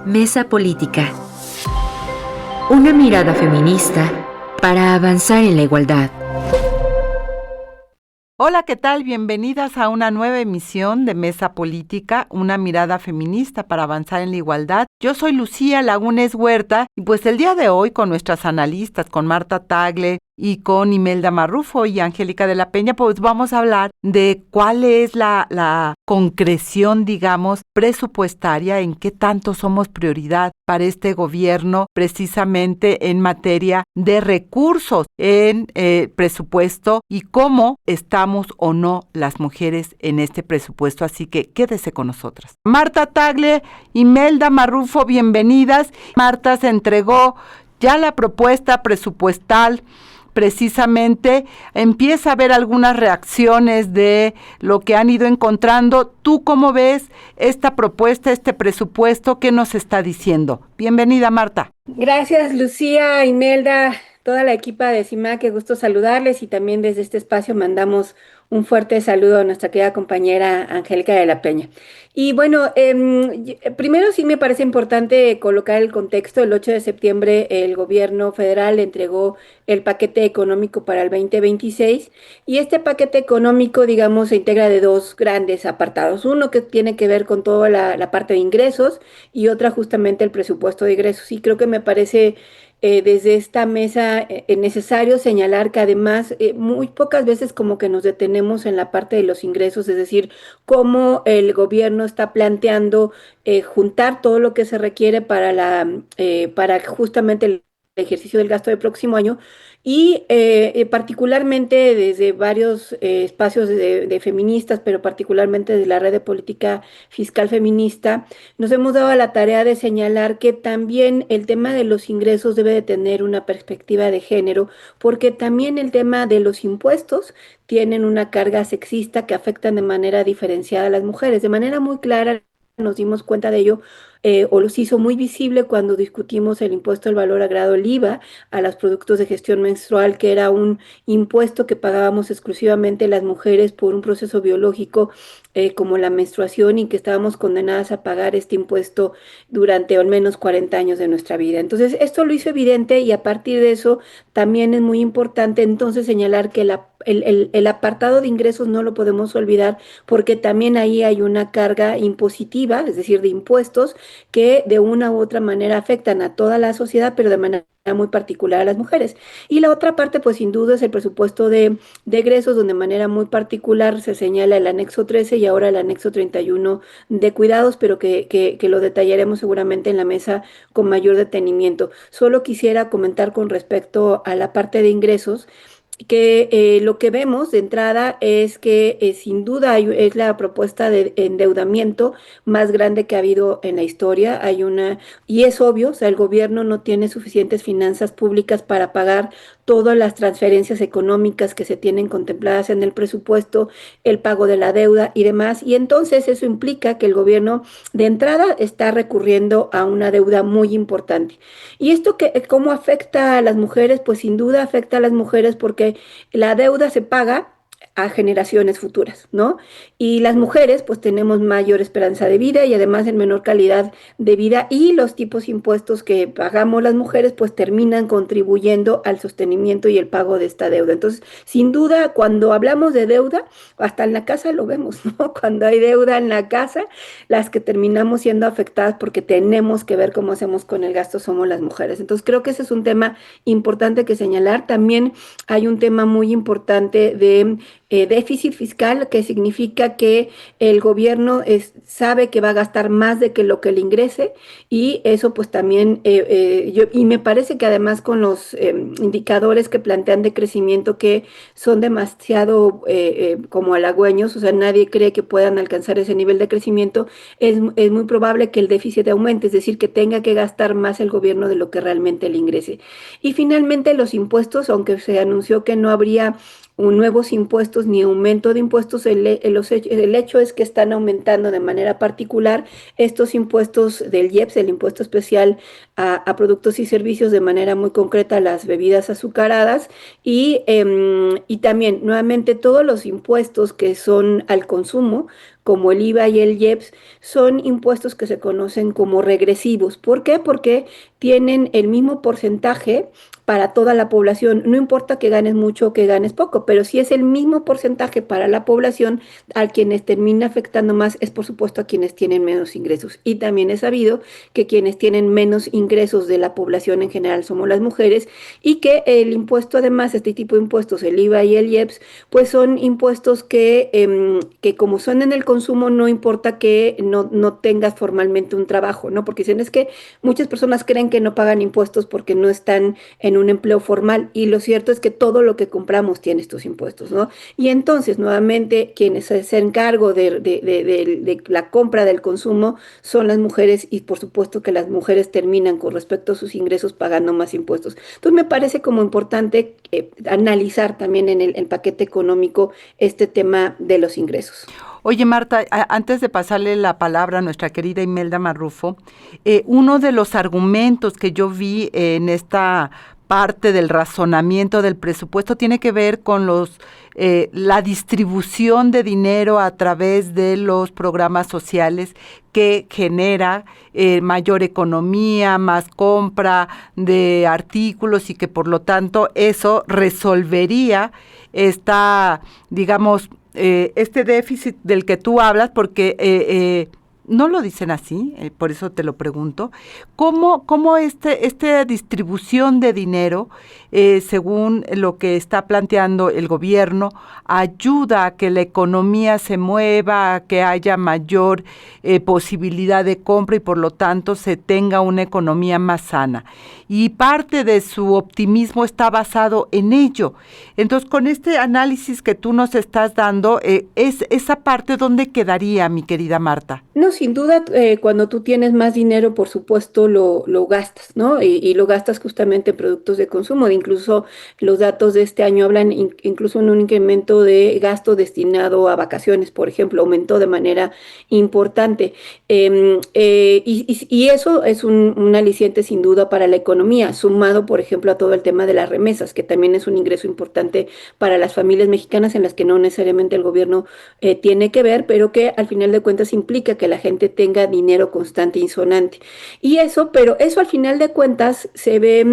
Mesa Política. Una mirada feminista para avanzar en la igualdad. Hola, ¿qué tal? Bienvenidas a una nueva emisión de Mesa Política, una mirada feminista para avanzar en la igualdad. Yo soy Lucía Lagunes Huerta y pues el día de hoy con nuestras analistas, con Marta Tagle y con Imelda Marrufo y Angélica de la Peña, pues vamos a hablar de cuál es la concreción, digamos, presupuestaria, en qué tanto somos prioridad para este gobierno precisamente en materia de recursos en presupuesto y cómo estamos o no las mujeres en este presupuesto. Así que quédese con nosotras. Marta Tagle, Imelda Marrufo, bienvenidas. Marta se entregó ya la propuesta presupuestal. Precisamente empieza a haber algunas reacciones de lo que han ido encontrando. ¿Tú cómo ves esta propuesta, este presupuesto? ¿Qué nos está diciendo? Bienvenida, Marta. Gracias, Lucía, Imelda, toda la equipa de CIMAC, qué gusto saludarles y también desde este espacio mandamos un fuerte saludo a nuestra querida compañera Angélica de la Peña. Y bueno, primero sí me parece importante colocar el contexto. El 8 de septiembre el gobierno federal entregó el paquete económico para el 2026 y este paquete económico, digamos, se integra de dos grandes apartados. Uno que tiene que ver con toda la parte de ingresos y otra justamente el presupuesto de ingresos. Y creo que me parece desde esta mesa necesario señalar que además muy pocas veces como que nos detenemos en la parte de los ingresos, es decir, cómo el gobierno está planteando juntar todo lo que se requiere para justamente el ejercicio del gasto del próximo año y particularmente desde varios espacios de feministas, pero particularmente de la Red de Política Fiscal Feminista, nos hemos dado a la tarea de señalar que también el tema de los ingresos debe de tener una perspectiva de género, porque también el tema de los impuestos tienen una carga sexista que afectan de manera diferenciada a las mujeres. De manera muy clara nos dimos cuenta de ello o los hizo muy visible cuando discutimos el impuesto al valor agregado, el IVA, a los productos de gestión menstrual, que era un impuesto que pagábamos exclusivamente las mujeres por un proceso biológico como la menstruación y que estábamos condenadas a pagar este impuesto durante al menos 40 años de nuestra vida. Entonces, esto lo hizo evidente y a partir de eso también es muy importante entonces señalar que el apartado de ingresos no lo podemos olvidar porque también ahí hay una carga impositiva, es decir, de impuestos que de una u otra manera afectan a toda la sociedad, pero de manera muy particular a las mujeres. Y la otra parte, pues sin duda, es el presupuesto de egresos, donde de manera muy particular se señala el anexo 13 y ahora el anexo 31 de cuidados, pero que lo detallaremos seguramente en la mesa con mayor detenimiento. Solo quisiera comentar con respecto a la parte de ingresos, que lo que vemos de entrada es que sin duda es la propuesta de endeudamiento más grande que ha habido en la historia. Y es obvio, o sea, el gobierno no tiene suficientes finanzas públicas para pagar todas las transferencias económicas que se tienen contempladas en el presupuesto, el pago de la deuda y demás. Y entonces eso implica que el gobierno de entrada está recurriendo a una deuda muy importante. ¿Y esto cómo afecta a las mujeres? Pues sin duda afecta a las mujeres porque la deuda se paga a generaciones futuras, ¿no? Y las mujeres pues tenemos mayor esperanza de vida y además en menor calidad de vida y los tipos impuestos que pagamos las mujeres pues terminan contribuyendo al sostenimiento y el pago de esta deuda. Entonces, sin duda, cuando hablamos de deuda, hasta en la casa lo vemos, ¿no? Cuando hay deuda en la casa, las que terminamos siendo afectadas porque tenemos que ver cómo hacemos con el gasto somos las mujeres. Entonces, creo que ese es un tema importante que señalar. También hay un tema muy importante de déficit fiscal, que significa que el gobierno sabe que va a gastar más de que lo que le ingrese y eso pues también, y me parece que además con los indicadores que plantean de crecimiento que son demasiado como halagüeños, o sea, nadie cree que puedan alcanzar ese nivel de crecimiento, es muy probable que el déficit aumente, es decir, que tenga que gastar más el gobierno de lo que realmente le ingrese. Y finalmente los impuestos, aunque se anunció que no habría nuevos impuestos ni aumento de impuestos, el hecho es que están aumentando de manera particular estos impuestos del IEPS, el impuesto especial a productos y servicios, de manera muy concreta a las bebidas azucaradas y también nuevamente todos los impuestos que son al consumo, como el IVA y el IEPS, son impuestos que se conocen como regresivos. ¿Por qué? Porque tienen el mismo porcentaje para toda la población. No importa que ganes mucho o que ganes poco, pero si es el mismo porcentaje para la población, a quienes termina afectando más es por supuesto a quienes tienen menos ingresos. Y también es sabido que quienes tienen menos ingresos de la población en general somos las mujeres y que el impuesto, además, este tipo de impuestos, el IVA y el IEPS, pues son impuestos que como son en el consumo, no importa que no tengas formalmente un trabajo, ¿no? Porque dicen es que muchas personas creen que no pagan impuestos porque no están en un empleo formal y lo cierto es que todo lo que compramos tiene estos impuestos, ¿no? Y entonces, nuevamente, quienes se hacen cargo de la compra del consumo son las mujeres y por supuesto que las mujeres terminan con respecto a sus ingresos pagando más impuestos. Entonces, me parece como importante analizar también en el paquete económico este tema de los ingresos. Oye, Marta, antes de pasarle la palabra a nuestra querida Imelda Marrufo, uno de los argumentos que yo vi en esta parte del razonamiento del presupuesto tiene que ver con la distribución de dinero a través de los programas sociales que genera mayor economía, más compra de artículos y que por lo tanto eso resolvería digamos, este déficit del que tú hablas, porque no lo dicen así, por eso te lo pregunto. ¿Cómo esta distribución de dinero, según lo que está planteando el gobierno, ayuda a que la economía se mueva, a que haya mayor posibilidad de compra y por lo tanto se tenga una economía más sana? Y parte de su optimismo está basado en ello. Entonces, con este análisis que tú nos estás dando, esa parte, ¿dónde quedaría, mi querida Marta? No, sin duda, cuando tú tienes más dinero, por supuesto, lo gastas, ¿no? Y lo gastas justamente en productos de consumo. Incluso los datos de este año hablan incluso en un incremento de gasto destinado a vacaciones, por ejemplo, aumentó de manera importante. Y eso es un aliciente sin duda para la economía, sumado, por ejemplo, a todo el tema de las remesas, que también es un ingreso importante para las familias mexicanas en las que no necesariamente el gobierno tiene que ver, pero que al final de cuentas implica que la gente tenga dinero constante y sonante. Pero eso al final de cuentas se ve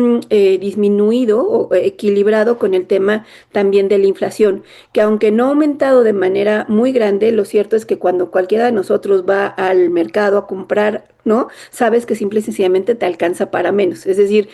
disminuido o equilibrado con el tema también de la inflación, que aunque no ha aumentado de manera muy grande, lo cierto es que cuando cualquiera de nosotros va al mercado a comprar, ¿no? Sabes que simple y sencillamente te alcanza para menos. Es decir,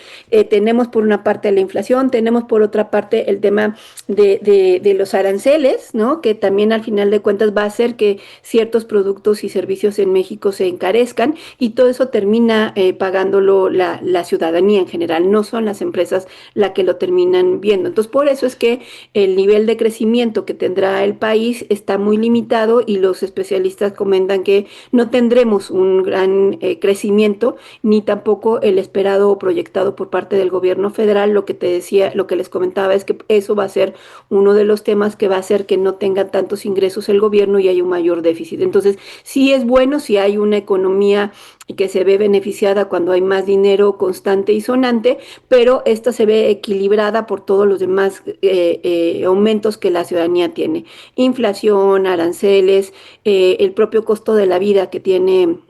tenemos por una parte la inflación, tenemos por otra parte el tema de los aranceles, ¿no? Que también al final de cuentas va a hacer que ciertos productos y servicios en México se encarezcan y todo eso termina pagándolo la ciudadanía en general, no son las empresas las que lo terminan viendo. Entonces, por eso es que el nivel de crecimiento que tendrá el país está muy limitado y los especialistas comentan que no tendremos un gran crecimiento, ni tampoco el esperado o proyectado por parte del gobierno federal. Lo que te decía, lo que les comentaba es que eso va a ser uno de los temas que va a hacer que no tenga tantos ingresos el gobierno y hay un mayor déficit. Entonces, sí es bueno si hay una economía que se ve beneficiada cuando hay más dinero constante y sonante, pero esta se ve equilibrada por todos los demás aumentos que la ciudadanía tiene. Inflación, aranceles, el propio costo de la vida que tiene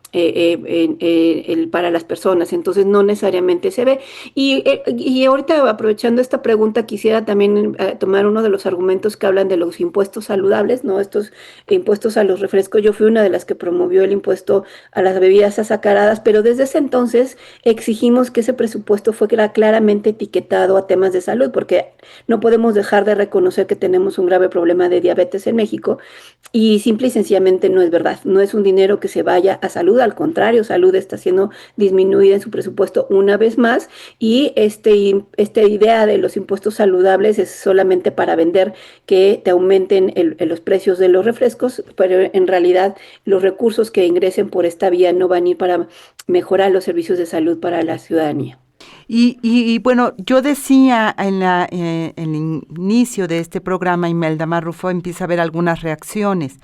para las personas, entonces no necesariamente se ve. Y ahorita aprovechando esta pregunta quisiera también tomar uno de los argumentos que hablan de los impuestos saludables, ¿no? Estos impuestos a los refrescos. Yo fui una de las que promovió el impuesto a las bebidas azucaradas, pero desde ese entonces exigimos que ese presupuesto fuera claramente etiquetado a temas de salud, porque no podemos dejar de reconocer que tenemos un grave problema de diabetes en México y simple y sencillamente no es verdad, no es un dinero que se vaya a salud, al contrario, salud está siendo disminuida en su presupuesto una vez más y esta idea de los impuestos saludables es solamente para vender que te aumenten los precios de los refrescos, pero en realidad los recursos que ingresen por esta vía no van a ir para mejorar los servicios de salud para la ciudadanía. Y bueno, yo decía en el inicio de este programa, Imelda Marrufo, empieza a haber algunas reacciones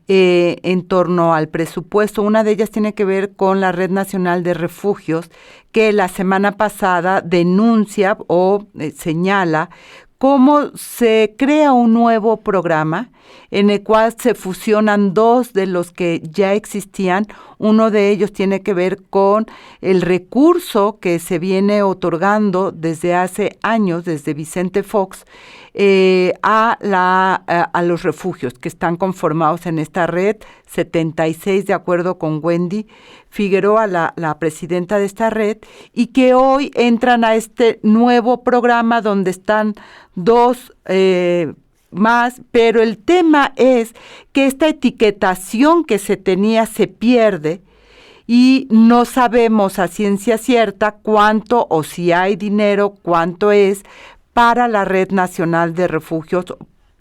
en torno al presupuesto. Una de ellas tiene que ver con la Red Nacional de Refugios, que la semana pasada denuncia o señala cómo se crea un nuevo programa en el cual se fusionan dos de los que ya existían. Uno de ellos tiene que ver con el recurso que se viene otorgando desde hace años, desde Vicente Fox, a los refugios que están conformados en esta red 76, de acuerdo con Wendy Figueroa, la presidenta de esta red, y que hoy entran a este nuevo programa donde están dos más, pero el tema es que esta etiquetación que se tenía se pierde y no sabemos a ciencia cierta cuánto o si hay dinero, cuánto es para la Red Nacional de Refugios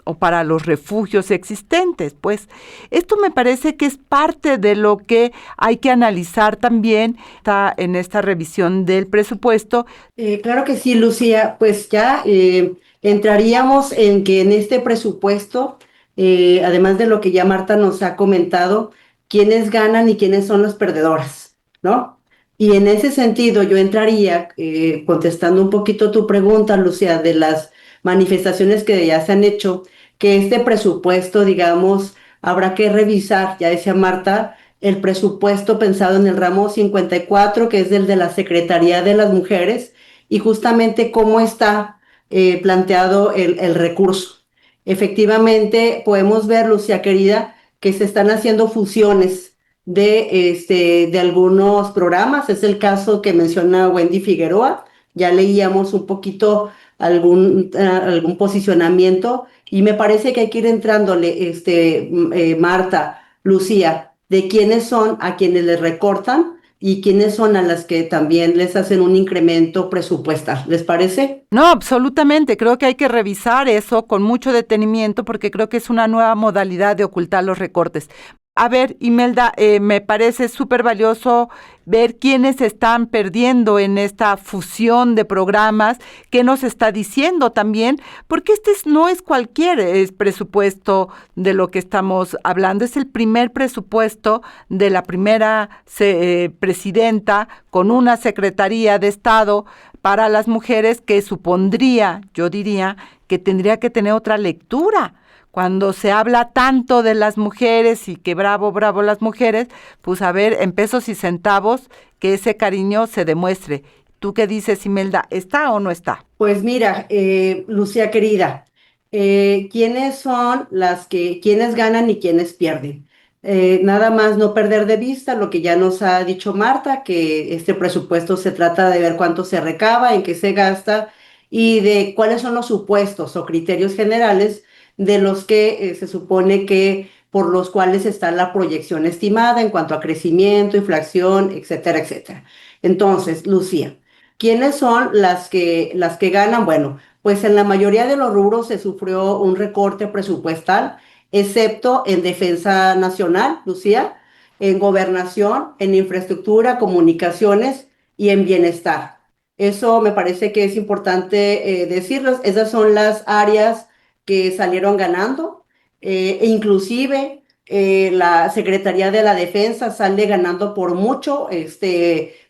o para los refugios existentes. Pues esto me parece que es parte de lo que hay que analizar también en esta revisión del presupuesto. Claro que sí, Lucía, pues ya entraríamos en que en este presupuesto, además de lo que ya Marta nos ha comentado, quiénes ganan y quiénes son las perdedoras, ¿no? Y en ese sentido yo entraría, contestando un poquito tu pregunta, Lucía, de las manifestaciones que ya se han hecho, que este presupuesto, digamos, habrá que revisar, ya decía Marta, el presupuesto pensado en el ramo 54, que es el de la Secretaría de las Mujeres, y justamente cómo está planteado el recurso. Efectivamente, podemos ver, Lucía querida, que se están haciendo fusiones de algunos programas. Es el caso que menciona Wendy Figueroa. Ya leíamos un poquito algún posicionamiento y me parece que hay que ir entrándole, Marta, Lucía, de quiénes son a quienes les recortan y quiénes son a las que también les hacen un incremento presupuestal. ¿Les parece? No, absolutamente. Creo que hay que revisar eso con mucho detenimiento porque creo que es una nueva modalidad de ocultar los recortes. A ver, Imelda, me parece súper valioso ver quiénes están perdiendo en esta fusión de programas, qué nos está diciendo también, porque no es cualquier presupuesto de lo que estamos hablando, es el primer presupuesto de la primera presidenta con una Secretaría de Estado para las mujeres que supondría, yo diría, que tendría que tener otra lectura. Cuando se habla tanto de las mujeres y que bravo, bravo las mujeres, pues a ver, en pesos y centavos, que ese cariño se demuestre. ¿Tú qué dices, Imelda? ¿Está o no está? Pues mira, Lucía querida, ¿quiénes son quiénes ganan y quiénes pierden? Nada más no perder de vista lo que ya nos ha dicho Marta, que este presupuesto se trata de ver cuánto se recaba, en qué se gasta y de cuáles son los supuestos o criterios generales de los que se supone que por los cuales está la proyección estimada en cuanto a crecimiento, inflación, etcétera, etcétera. Entonces, Lucía, ¿quiénes son las que ganan? Bueno, pues en la mayoría de los rubros se sufrió un recorte presupuestal, excepto en defensa nacional, Lucía, en gobernación, en infraestructura, comunicaciones y en bienestar. Eso me parece que es importante decirlo. Esas son las áreas que salieron ganando, e inclusive la Secretaría de la Defensa sale ganando por mucho,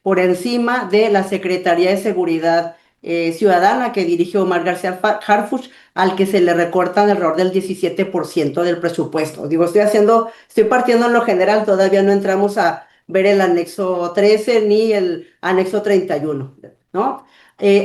por encima de la Secretaría de Seguridad Ciudadana que dirigió Omar García Harfuch, al que se le recortan alrededor del 17% del presupuesto. Digo, estoy partiendo en lo general, todavía no entramos a ver el anexo 13 ni el anexo 31, ¿no?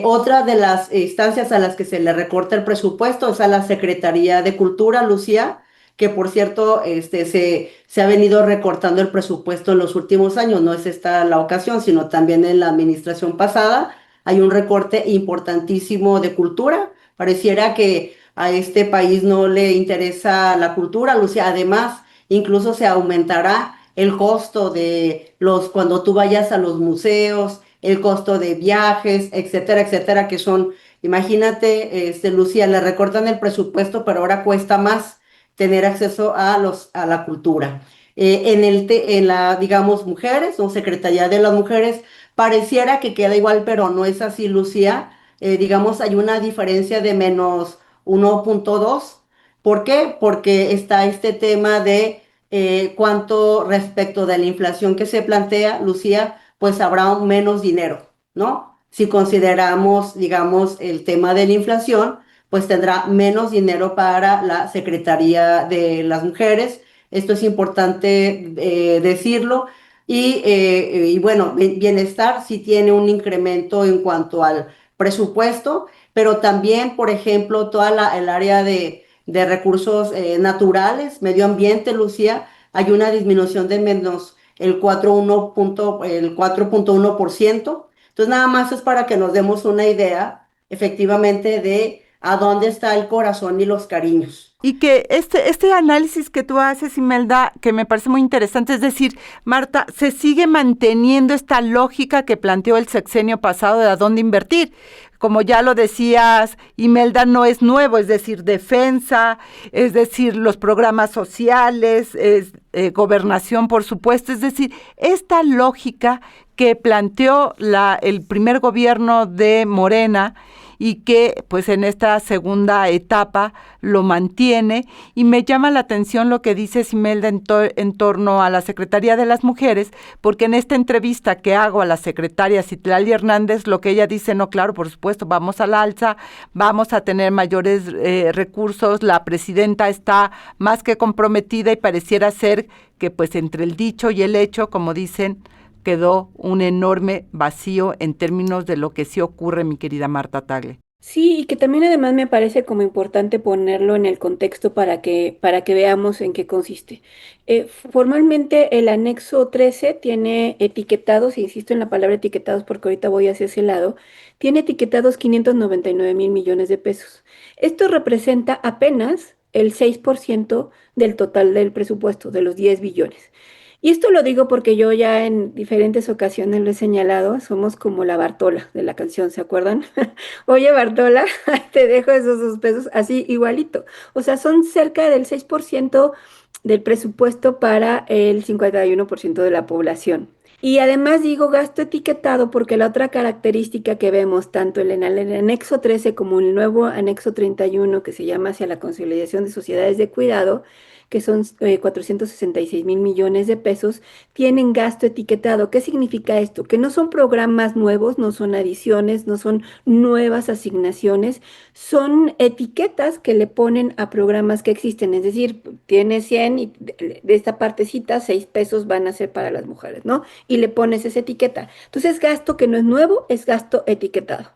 Otra de las instancias a las que se le recorta el presupuesto es a la Secretaría de Cultura, Lucía, que por cierto se ha venido recortando el presupuesto en los últimos años. No es esta la ocasión, sino también en la administración pasada. Hay un recorte importantísimo de cultura. Pareciera que a este país no le interesa la cultura, Lucía. Además, incluso se aumentará el costo cuando tú vayas a los museos, el costo de viajes, etcétera, etcétera, que son, imagínate, Lucía, le recortan el presupuesto, pero ahora cuesta más tener acceso a la cultura. En la, digamos, mujeres, o Secretaría de las Mujeres, pareciera que queda igual, pero no es así, Lucía. Digamos, hay una diferencia de menos 1.2. ¿Por qué? Porque está este tema de cuánto respecto de la inflación que se plantea, Lucía, pues habrá menos dinero, ¿no? Si consideramos, digamos, el tema de la inflación, pues tendrá menos dinero para la Secretaría de las Mujeres. Esto es importante decirlo. Y bueno, bienestar sí tiene un incremento en cuanto al presupuesto, pero también, por ejemplo, el área de recursos naturales, medio ambiente, Lucía, hay una disminución de menos el 4.1%. Entonces, nada más es para que nos demos una idea, efectivamente, de a dónde está el corazón y los cariños. Y que este análisis que tú haces, Imelda, que me parece muy interesante, es decir, Marta, se sigue manteniendo esta lógica que planteó el sexenio pasado de a dónde invertir. Como ya lo decías, Imelda, no es nuevo, es decir, defensa, es decir, los programas sociales, gobernación, por supuesto, es decir, esta lógica que planteó el primer gobierno de Morena y que pues en esta segunda etapa lo mantiene, y me llama la atención lo que dice Imelda en torno a la Secretaría de las Mujeres, porque en esta entrevista que hago a la secretaria Citlali Hernández, lo que ella dice, no, claro, por supuesto, vamos al alza, vamos a tener mayores recursos, la presidenta está más que comprometida y pareciera ser que pues entre el dicho y el hecho, como dicen, quedó un enorme vacío en términos de lo que sí ocurre, mi querida Marta Tagle. Sí, y que también además me parece como importante ponerlo en el contexto para que veamos en qué consiste. Formalmente el anexo 13 tiene etiquetados, e insisto en la palabra etiquetados porque ahorita voy hacia ese lado, tiene etiquetados 599,000 millones de pesos. Esto representa apenas el 6% del total del presupuesto, de los 10 billones. Y esto lo digo porque yo ya en diferentes ocasiones lo he señalado, somos como la Bartola de la canción, ¿se acuerdan? Oye, Bartola, te dejo esos 2 pesos, así igualito. O sea, son cerca del 6% del presupuesto para el 51% de la población. Y además digo gasto etiquetado porque la otra característica que vemos tanto en el anexo 13 como en el nuevo anexo 31 que se llama hacia la consolidación de sociedades de cuidado, que son 466,000 millones de pesos, tienen gasto etiquetado. ¿Qué significa esto? Que no son programas nuevos, no son adiciones, no son nuevas asignaciones, son etiquetas que le ponen a programas que existen. Es decir, tiene 100 y de esta partecita 6 pesos van a ser para las mujeres, ¿no? Y le pones esa etiqueta. Entonces, gasto que no es nuevo, es gasto etiquetado.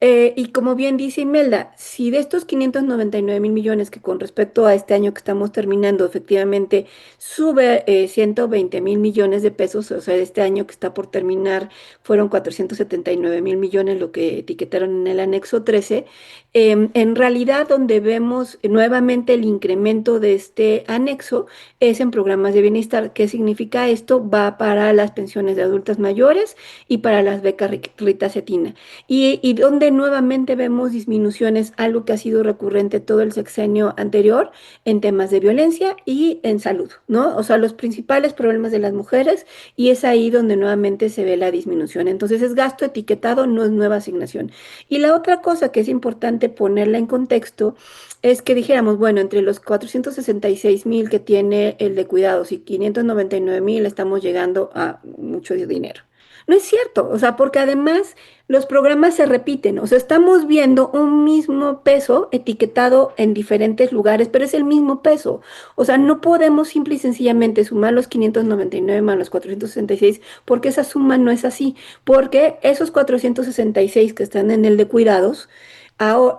Y como bien dice Imelda, si de estos 599,000 millones que con respecto a este año que estamos terminando, efectivamente sube 120,000 millones de pesos, o sea, este año que está por terminar fueron 479,000 millones lo que etiquetaron en el anexo 13, en realidad donde vemos nuevamente el incremento de este anexo es en programas de bienestar. ¿Qué significa esto? Va para las pensiones de adultas mayores y para las becas Rita Cetina. Y donde nuevamente vemos disminuciones, algo que ha sido recurrente todo el sexenio anterior en temas de violencia y en salud, ¿no? O sea, los principales problemas de las mujeres, y es ahí donde nuevamente se ve la disminución. Entonces es gasto etiquetado, no es nueva asignación. Y la otra cosa que es importante ponerla en contexto es que dijéramos, bueno, entre los 466,000 que tiene el de cuidados y 599,000 estamos llegando a mucho dinero. No es cierto, o sea, porque además los programas se repiten, o sea, estamos viendo un mismo peso etiquetado en diferentes lugares, pero es el mismo peso. O sea, no podemos simple y sencillamente sumar los 599 más los 466, porque esa suma no es así, porque esos 466 que están en el de cuidados,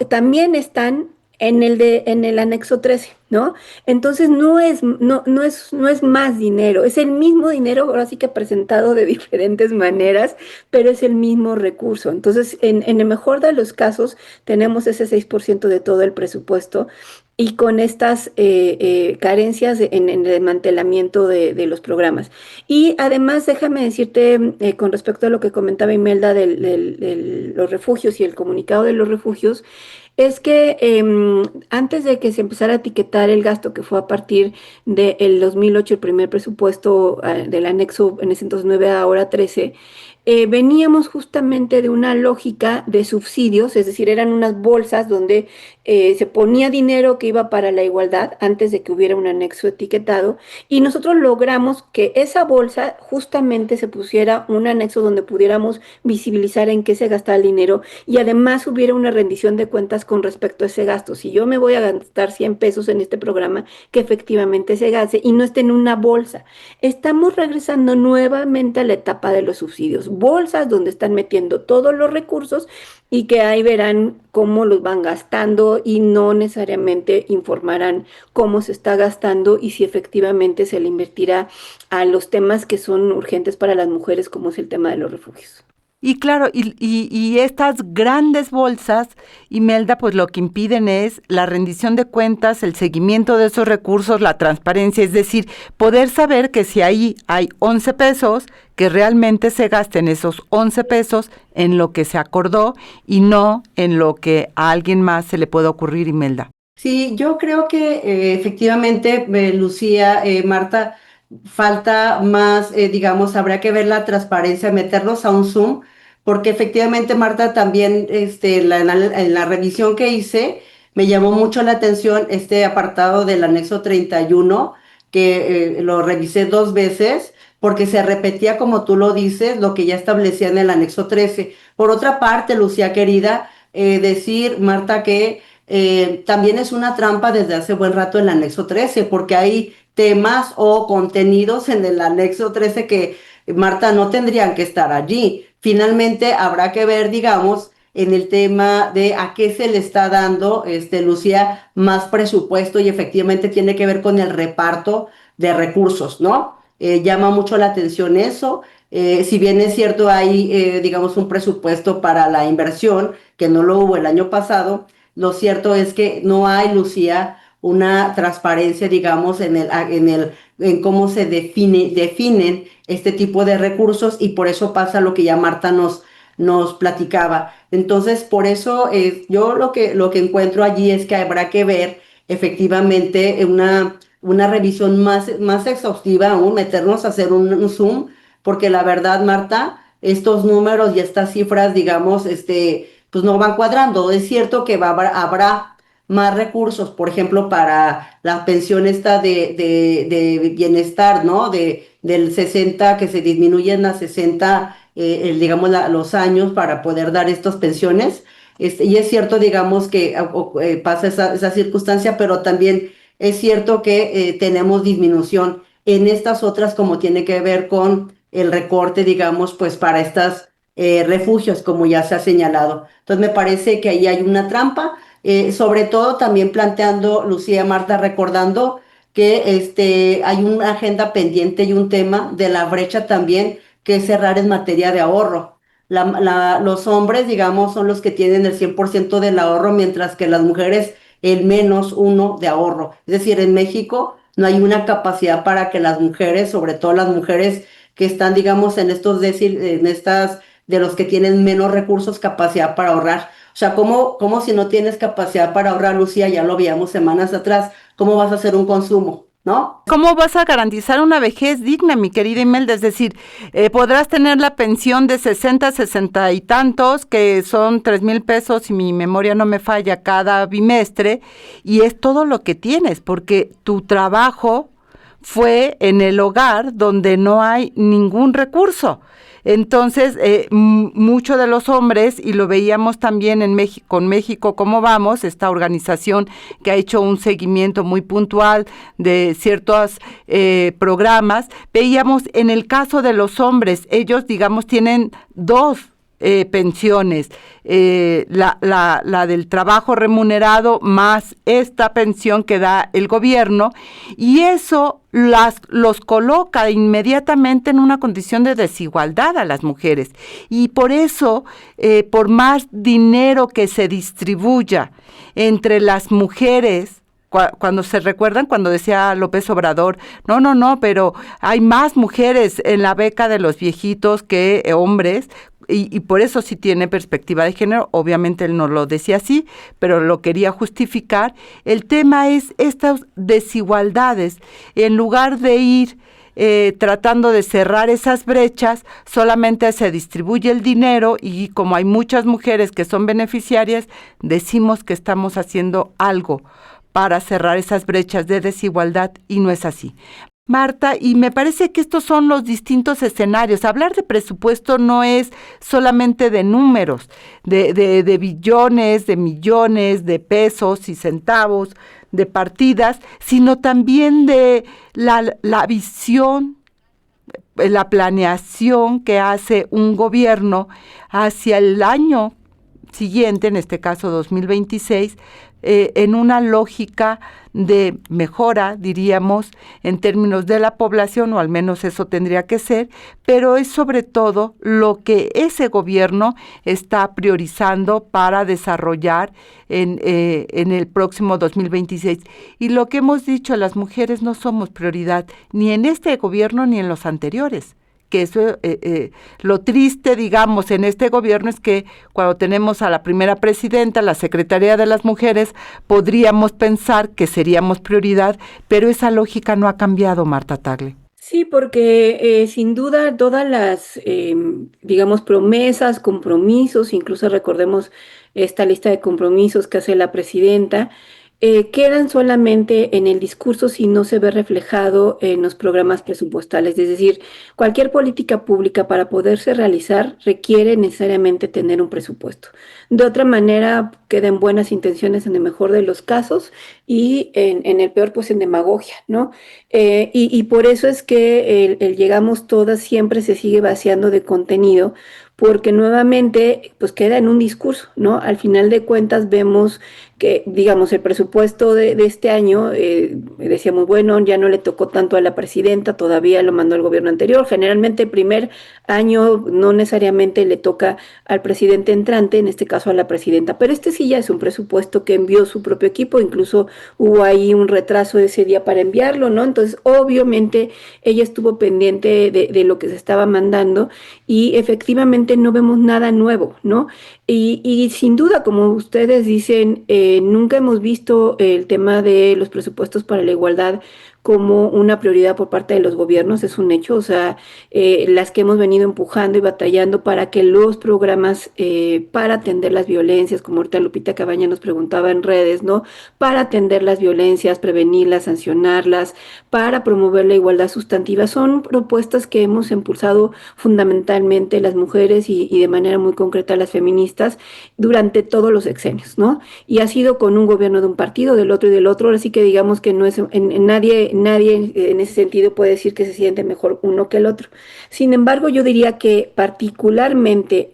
también están en el anexo 13, ¿no? Entonces no es más dinero, es el mismo dinero, ahora sí que presentado de diferentes maneras, pero es el mismo recurso. Entonces, en el mejor de los casos, tenemos ese 6% de todo el presupuesto y con estas carencias en el desmantelamiento de los programas. Y además, déjame decirte, con respecto a lo que comentaba Imelda de los refugios y el comunicado de los refugios, es que antes de que se empezara a etiquetar el gasto, que fue a partir del 2008, el primer presupuesto del anexo, en ese entonces 9, ahora 13, veníamos justamente de una lógica de subsidios, es decir, eran unas bolsas donde se ponía dinero que iba para la igualdad antes de que hubiera un anexo etiquetado, y nosotros logramos que esa bolsa justamente se pusiera un anexo donde pudiéramos visibilizar en qué se gastaba el dinero y además hubiera una rendición de cuentas cosas con respecto a ese gasto. Si yo me voy a gastar 100 pesos en este programa, que efectivamente se gaste y no esté en una bolsa. Estamos regresando nuevamente a la etapa de los subsidios, bolsas donde están metiendo todos los recursos y que ahí verán cómo los van gastando y no necesariamente informarán cómo se está gastando y si efectivamente se le invertirá a los temas que son urgentes para las mujeres, como es el tema de los refugios. Y claro, y estas grandes bolsas, Imelda, pues lo que impiden es la rendición de cuentas, el seguimiento de esos recursos, la transparencia, es decir, poder saber que si ahí hay 11 pesos, que realmente se gasten esos 11 pesos en lo que se acordó y no en lo que a alguien más se le pueda ocurrir, Imelda. Sí, yo creo que efectivamente, Lucía, Marta, falta más, digamos, habría que ver la transparencia, meterlos a un Zoom, porque efectivamente, Marta, también en la revisión que hice, me llamó mucho la atención este apartado del anexo 31, que lo revisé 2 veces, porque se repetía, como tú lo dices, lo que ya establecía en el anexo 13. Por otra parte, Lucía querida, decir, Marta, que también es una trampa desde hace buen rato el anexo 13, porque hay temas o contenidos en el anexo 13 que, Marta, no tendrían que estar allí. Finalmente, habrá que ver, digamos, en el tema de a qué se le está dando, Lucía, más presupuesto y efectivamente tiene que ver con el reparto de recursos, ¿no? Llama mucho la atención eso. Si bien es cierto, hay, digamos, un presupuesto para la inversión, que no lo hubo el año pasado, lo cierto es que no hay, Lucía, una transparencia, digamos, en cómo se definen este tipo de recursos y por eso pasa lo que ya Marta nos platicaba. Entonces, por eso yo lo que encuentro allí es que habrá que ver efectivamente una revisión más exhaustiva, aún meternos a hacer un Zoom, porque la verdad, Marta, estos números y estas cifras, digamos, pues no van cuadrando. Es cierto que habrá más recursos, por ejemplo, para la pensión esta de bienestar, ¿no? Del 60, que se disminuyen a 60, digamos, los años para poder dar estas pensiones. Y es cierto, digamos, que pasa esa circunstancia, pero también es cierto que tenemos disminución en estas otras, como tiene que ver con el recorte, digamos, pues para estas refugios, como ya se ha señalado. Entonces me parece que ahí hay una trampa, sobre todo también planteando, Lucía, Marta, recordando que hay una agenda pendiente y un tema de la brecha también, que es cerrar en materia de ahorro. Los hombres, digamos, son los que tienen el 100% del ahorro, mientras que las mujeres el -1 de ahorro. Es decir, en México no hay una capacidad para que las mujeres, sobre todo las mujeres que están, digamos, en estas de los que tienen menos recursos, capacidad para ahorrar. O sea, ¿cómo si no tienes capacidad para ahorrar, Lucía? Ya lo veíamos semanas atrás, ¿cómo vas a hacer un consumo? ¿No? ¿Cómo vas a garantizar una vejez digna, mi querida Imelda? Es decir, podrás tener la pensión de 60, 60 y tantos, que son 3,000 pesos, si mi memoria no me falla, cada bimestre, y es todo lo que tienes, porque tu trabajo fue en el hogar donde no hay ningún recurso. Entonces, muchos de los hombres, y lo veíamos también en México, con México Cómo Vamos, esta organización que ha hecho un seguimiento muy puntual de ciertos programas, veíamos en el caso de los hombres, ellos, digamos, tienen dos pensiones, la del trabajo remunerado más esta pensión que da el gobierno, y eso los coloca inmediatamente en una condición de desigualdad a las mujeres. Y por eso, por más dinero que se distribuya entre las mujeres, cuando se recuerdan cuando decía López Obrador, no, pero hay más mujeres en la beca de los viejitos que hombres, y por eso sí tiene perspectiva de género. Obviamente él no lo decía así, pero lo quería justificar. El tema es estas desigualdades. En lugar de ir tratando de cerrar esas brechas, solamente se distribuye el dinero, y como hay muchas mujeres que son beneficiarias, decimos que estamos haciendo algo para cerrar esas brechas de desigualdad, y no es así. Marta, y me parece que estos son los distintos escenarios. Hablar de presupuesto no es solamente de números, de billones, de millones, de pesos y centavos, de partidas, sino también de la visión, la planeación que hace un gobierno hacia el año siguiente, en este caso 2026, en una lógica de mejora, diríamos, en términos de la población, o al menos eso tendría que ser, pero es sobre todo lo que ese gobierno está priorizando para desarrollar en el próximo 2026. Y lo que hemos dicho, las mujeres no somos prioridad, ni en este gobierno ni en los anteriores. Que eso, lo triste, digamos, en este gobierno es que cuando tenemos a la primera presidenta, la Secretaría de las Mujeres, podríamos pensar que seríamos prioridad, pero esa lógica no ha cambiado, Marta Tagle. Sí, porque sin duda todas las, digamos, promesas, compromisos, incluso recordemos esta lista de compromisos que hace la presidenta, quedan solamente en el discurso si no se ve reflejado en los programas presupuestales. Es decir, cualquier política pública para poderse realizar requiere necesariamente tener un presupuesto. De otra manera, quedan buenas intenciones en el mejor de los casos y en el peor, pues en demagogia, ¿no? Y por eso es que el llegamos todas siempre se sigue vaciando de contenido, porque nuevamente pues queda en un discurso, ¿no? Al final de cuentas vemos que, digamos, el presupuesto de este año, decíamos, bueno, ya no le tocó tanto a la presidenta, todavía lo mandó el gobierno anterior. Generalmente el primer año no necesariamente le toca al presidente entrante, en este caso a la presidenta, pero este sí ya es un presupuesto que envió su propio equipo, incluso hubo ahí un retraso ese día para enviarlo, ¿no? Entonces, obviamente, ella estuvo pendiente de lo que se estaba mandando y efectivamente no vemos nada nuevo, ¿no? Y sin duda, como ustedes dicen, nunca hemos visto el tema de los presupuestos para la igualdad como una prioridad por parte de los gobiernos, es un hecho, o sea, las que hemos venido empujando y batallando para que los programas para atender las violencias, como ahorita Lupita Cabaña nos preguntaba en redes, ¿no? Para atender las violencias, prevenirlas, sancionarlas, para promover la igualdad sustantiva, son propuestas que hemos impulsado fundamentalmente las mujeres y de manera muy concreta las feministas durante todos los sexenios, ¿no? Y ha sido con un gobierno de un partido, del otro y del otro, así que digamos que no es en nadie en ese sentido puede decir que se siente mejor uno que el otro. Sin embargo, yo diría que particularmente,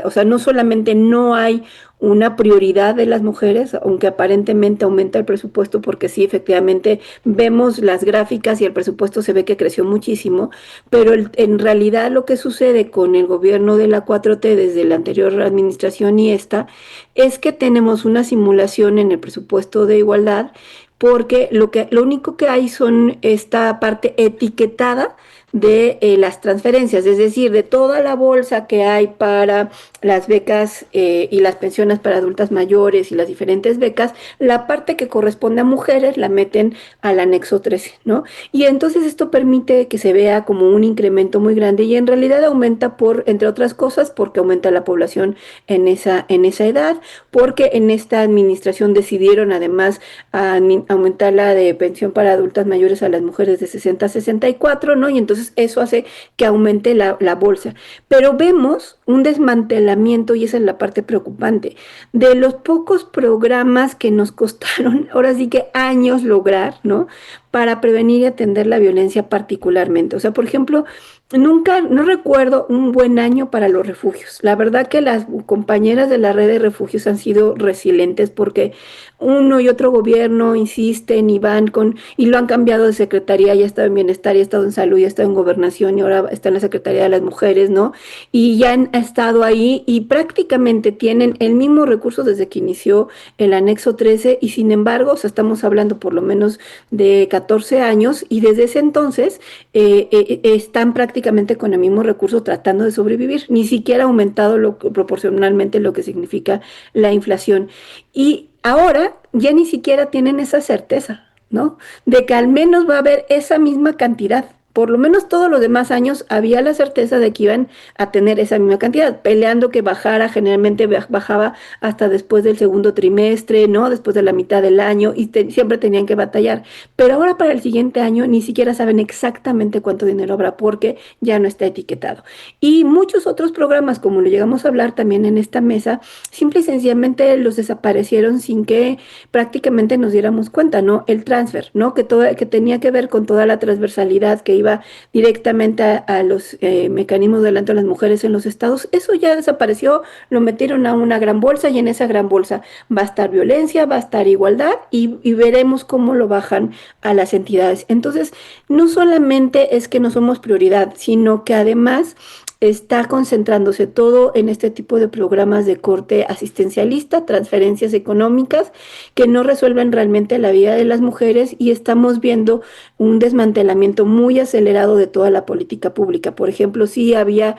o sea, no solamente no hay una prioridad de las mujeres, aunque aparentemente aumenta el presupuesto, porque sí, efectivamente, vemos las gráficas y el presupuesto se ve que creció muchísimo, pero en realidad lo que sucede con el gobierno de la 4T desde la anterior administración y esta, es que tenemos una simulación en el presupuesto de igualdad, porque lo único que hay son esta parte etiquetada de las transferencias, es decir, de toda la bolsa que hay para las becas y las pensiones para adultas mayores y las diferentes becas, la parte que corresponde a mujeres la meten al anexo 13, ¿no? Y entonces esto permite que se vea como un incremento muy grande y en realidad aumenta entre otras cosas, porque aumenta la población en esa edad, porque en esta administración decidieron además aumentar la de pensión para adultas mayores a las mujeres de 60 a 64, ¿no? Y entonces eso hace que aumente la bolsa. Pero vemos un desmantelamiento, y esa es la parte preocupante, de los pocos programas que nos costaron, ahora sí que años lograr, ¿no? Para prevenir y atender la violencia particularmente. O sea, por ejemplo, no recuerdo un buen año para los refugios. La verdad que las compañeras de la red de refugios han sido resilientes porque uno y otro gobierno insisten y van y lo han cambiado de secretaría, ya ha estado en bienestar, ya ha estado en salud, ya ha estado en gobernación y ahora está en la Secretaría de las Mujeres, ¿no? Y ya han estado ahí y prácticamente tienen el mismo recurso desde que inició el anexo 13 y sin embargo, o sea, estamos hablando por lo menos de 14 años y desde ese entonces están prácticamente con el mismo recurso tratando de sobrevivir, ni siquiera ha aumentado proporcionalmente lo que significa la inflación. Y ahora ya ni siquiera tienen esa certeza, ¿no? De que al menos va a haber esa misma cantidad, por lo menos todos los demás años había la certeza de que iban a tener esa misma cantidad, peleando que bajara, generalmente bajaba hasta después del segundo trimestre, ¿no? Después de la mitad del año, y siempre tenían que batallar. Pero ahora para el siguiente año ni siquiera saben exactamente cuánto dinero habrá porque ya no está etiquetado. Y muchos otros programas, como lo llegamos a hablar también en esta mesa, simple y sencillamente los desaparecieron sin que prácticamente nos diéramos cuenta, ¿no? El transfer, ¿no? Que tenía que ver con toda la transversalidad que iba directamente a los mecanismos de adelanto de las mujeres en los estados, eso ya desapareció, lo metieron a una gran bolsa y en esa gran bolsa va a estar violencia, va a estar igualdad y veremos cómo lo bajan a las entidades. Entonces, no solamente es que no somos prioridad, sino que además está concentrándose todo en este tipo de programas de corte asistencialista, transferencias económicas que no resuelven realmente la vida de las mujeres y estamos viendo un desmantelamiento muy acelerado de toda la política pública. Por ejemplo, sí había,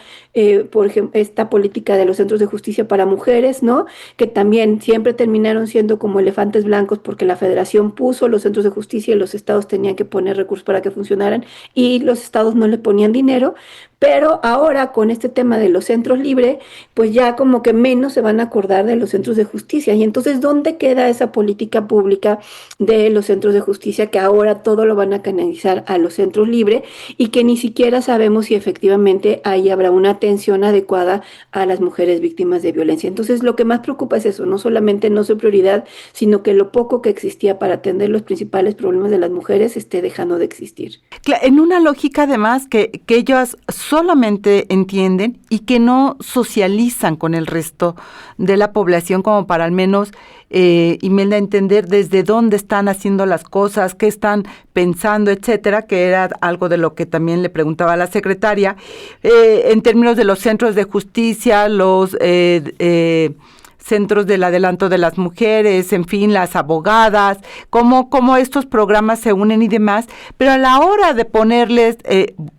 por ejemplo, esta política de los centros de justicia para mujeres, ¿no? Que también siempre terminaron siendo como elefantes blancos porque la federación puso los centros de justicia y los estados tenían que poner recursos para que funcionaran y los estados no le ponían dinero. Pero ahora con este tema de los centros libres, pues ya como que menos se van a acordar de los centros de justicia. Y entonces, ¿dónde queda esa política pública de los centros de justicia que ahora todo lo van a canalizar a los centros libres y que ni siquiera sabemos si efectivamente ahí habrá una atención adecuada a las mujeres víctimas de violencia? Entonces, lo que más preocupa es eso, no solamente no su prioridad, sino que lo poco que existía para atender los principales problemas de las mujeres esté dejando de existir. En una lógica además que ellas solamente entienden y que no socializan con el resto de la población como para al menos, Imelda, entender desde dónde están haciendo las cosas, qué están pensando, etcétera, que era algo de lo que también le preguntaba a la secretaria, en términos de los centros de justicia, los centros del adelanto de las mujeres, en fin, las abogadas, cómo estos programas se unen y demás, pero a la hora de ponerles,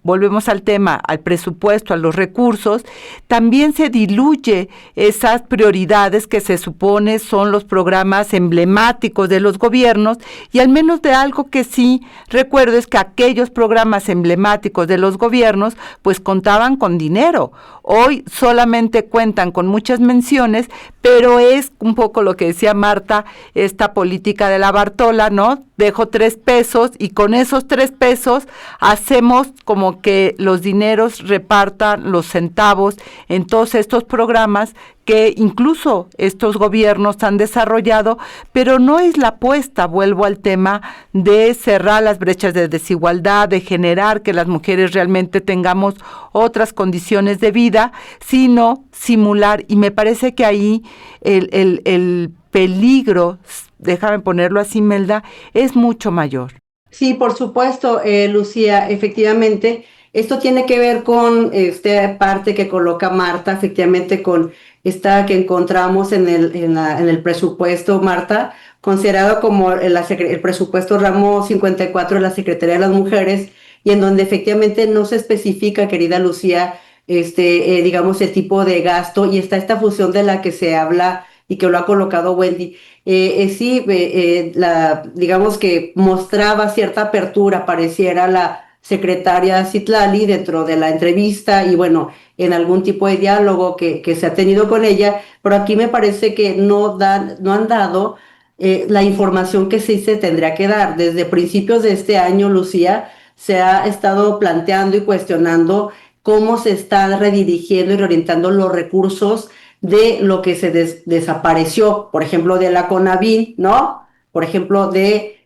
volvemos al tema, al presupuesto, a los recursos, también se diluye esas prioridades que se supone son los programas emblemáticos de los gobiernos, y al menos de algo que sí recuerdo es que aquellos programas emblemáticos de los gobiernos pues contaban con dinero. Hoy solamente cuentan con muchas menciones, pero es un poco lo que decía Marta, esta política de la Bartola, ¿no? Dejo 3 pesos y con esos 3 pesos hacemos como que los dineros repartan los centavos en todos estos programas que incluso estos gobiernos han desarrollado, pero no es la apuesta, vuelvo al tema, de cerrar las brechas de desigualdad, de generar que las mujeres realmente tengamos otras condiciones de vida, sino simular, y me parece que ahí el peligro, déjame ponerlo así, Melda, es mucho mayor. Sí, por supuesto, Lucía, efectivamente, esto tiene que ver con esta parte que coloca Marta, efectivamente con esta que encontramos en el presupuesto, Marta, considerado como el presupuesto ramo 54 de la Secretaría de las Mujeres, y en donde efectivamente no se especifica, querida Lucía, digamos, el tipo de gasto, y está esta fusión de la que se habla y que lo ha colocado Wendy. Sí, digamos que mostraba cierta apertura, pareciera la secretaria Citlali dentro de la entrevista y bueno, en algún tipo de diálogo que se ha tenido con ella, pero aquí me parece que no han dado la información que sí se tendría que dar. Desde principios de este año, Lucía, se ha estado planteando y cuestionando cómo se están redirigiendo y reorientando los recursos de lo que se desapareció, por ejemplo, de la CONAVIN, ¿no? Por ejemplo,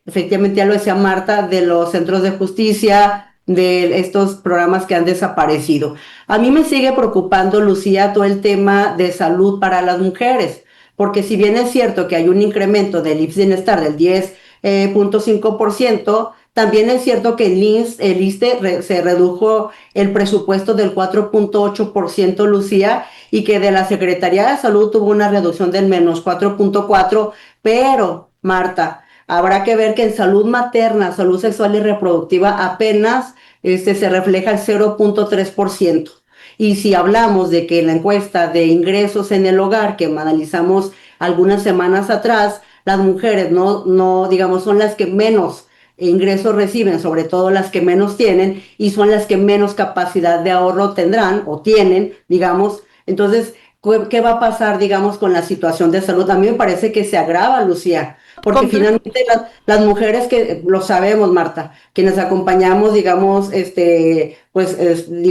efectivamente ya lo decía Marta, de los centros de justicia, de estos programas que han desaparecido. A mí me sigue preocupando, Lucía, todo el tema de salud para las mujeres, porque si bien es cierto que hay un incremento del IMSS-Bienestar del 10.5%, también es cierto que el ISSSTE se redujo el presupuesto del 4.8%, Lucía, y que de la Secretaría de Salud tuvo una reducción del menos 4.4%, pero, Marta, habrá que ver que en salud materna, salud sexual y reproductiva apenas se refleja el 0.3%. Y si hablamos de que en la encuesta de ingresos en el hogar que analizamos algunas semanas atrás, las mujeres no digamos, son las que menos ingresos reciben, sobre todo las que menos tienen, y son las que menos capacidad de ahorro tendrán o tienen, digamos. Entonces, ¿qué va a pasar, digamos, con la situación de salud? A mí me parece que se agrava, Lucía, porque Comple- finalmente las mujeres que lo sabemos, Marta, quienes acompañamos, digamos, pues,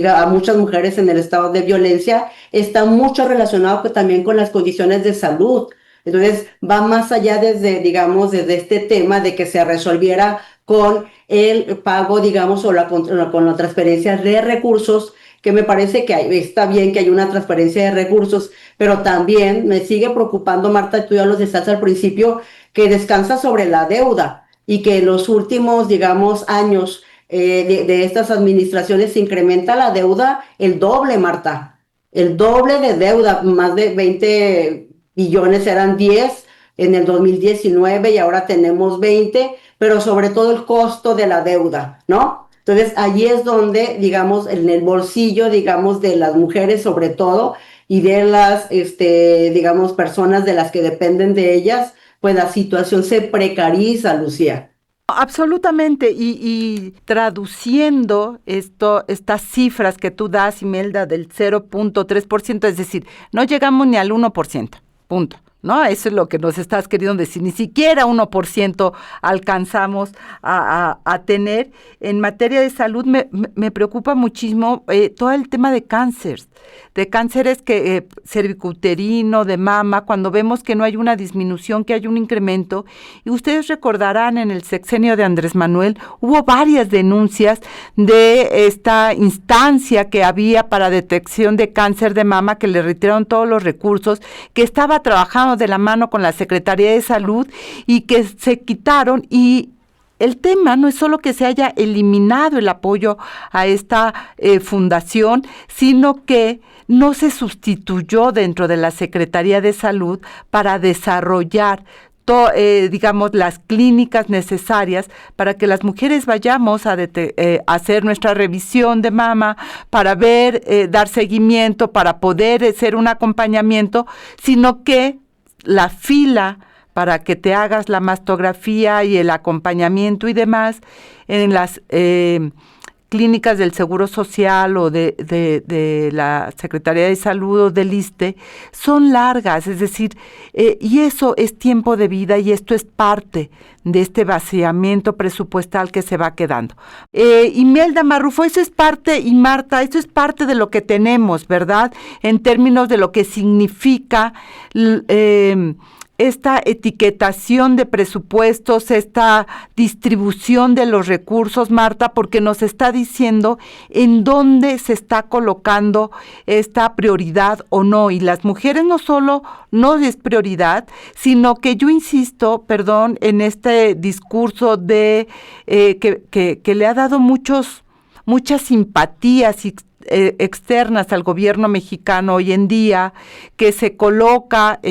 a muchas mujeres en el estado de violencia, está mucho relacionado también con las condiciones de salud. Entonces, va más allá desde, digamos, desde este tema de que se resolviera con el pago, digamos, con la transferencia de recursos, que me parece que está bien que hay una transferencia de recursos, pero también me sigue preocupando, Marta, tú ya lo decías al principio, que descansa sobre la deuda y que en los últimos, digamos, años de estas administraciones se incrementa la deuda el doble, Marta, el doble de deuda, más de 20 billones, eran 10 en el 2019 y ahora tenemos 20, pero sobre todo el costo de la deuda, ¿no? Entonces, allí es donde, digamos, en el bolsillo, digamos, de las mujeres sobre todo y de las, digamos, personas de las que dependen de ellas, pues la situación se precariza, Lucía. Absolutamente, y traduciendo estas cifras que tú das, Imelda, del 0.3%, es decir, no llegamos ni al 1%, punto. ¿No? Eso es lo que nos estás queriendo decir. Ni siquiera 1% alcanzamos a tener. En materia de salud me preocupa muchísimo todo el tema de cánceres que cervicuterino, de mama, cuando vemos que no hay una disminución, que hay un incremento. Y ustedes recordarán, en el sexenio de Andrés Manuel hubo varias denuncias de esta instancia que había para detección de cáncer de mama, que le retiraron todos los recursos, que estaba trabajando de la mano con la Secretaría de Salud y que se quitaron. Y el tema no es solo que se haya eliminado el apoyo a esta fundación, sino que no se sustituyó dentro de la Secretaría de Salud para desarrollar digamos, las clínicas necesarias para que las mujeres vayamos a hacer nuestra revisión de mama, para ver, dar seguimiento, para poder hacer un acompañamiento, sino que la fila para que te hagas la mastografía y el acompañamiento y demás en las clínicas del Seguro Social o de la Secretaría de Salud o del ISSSTE son largas, es decir, y eso es tiempo de vida y esto es parte de este vaciamiento presupuestal que se va quedando. Imelda Marrufo, eso es parte, y Marta, eso es parte de lo que tenemos, ¿verdad? En términos de lo que significa esta etiquetación de presupuestos, esta distribución de los recursos, Marta, porque nos está diciendo en dónde se está colocando esta prioridad o no. Y las mujeres no solo no es prioridad, sino que yo insisto, perdón, en este discurso de que le ha dado muchas simpatías externas al gobierno mexicano hoy en día, que se coloca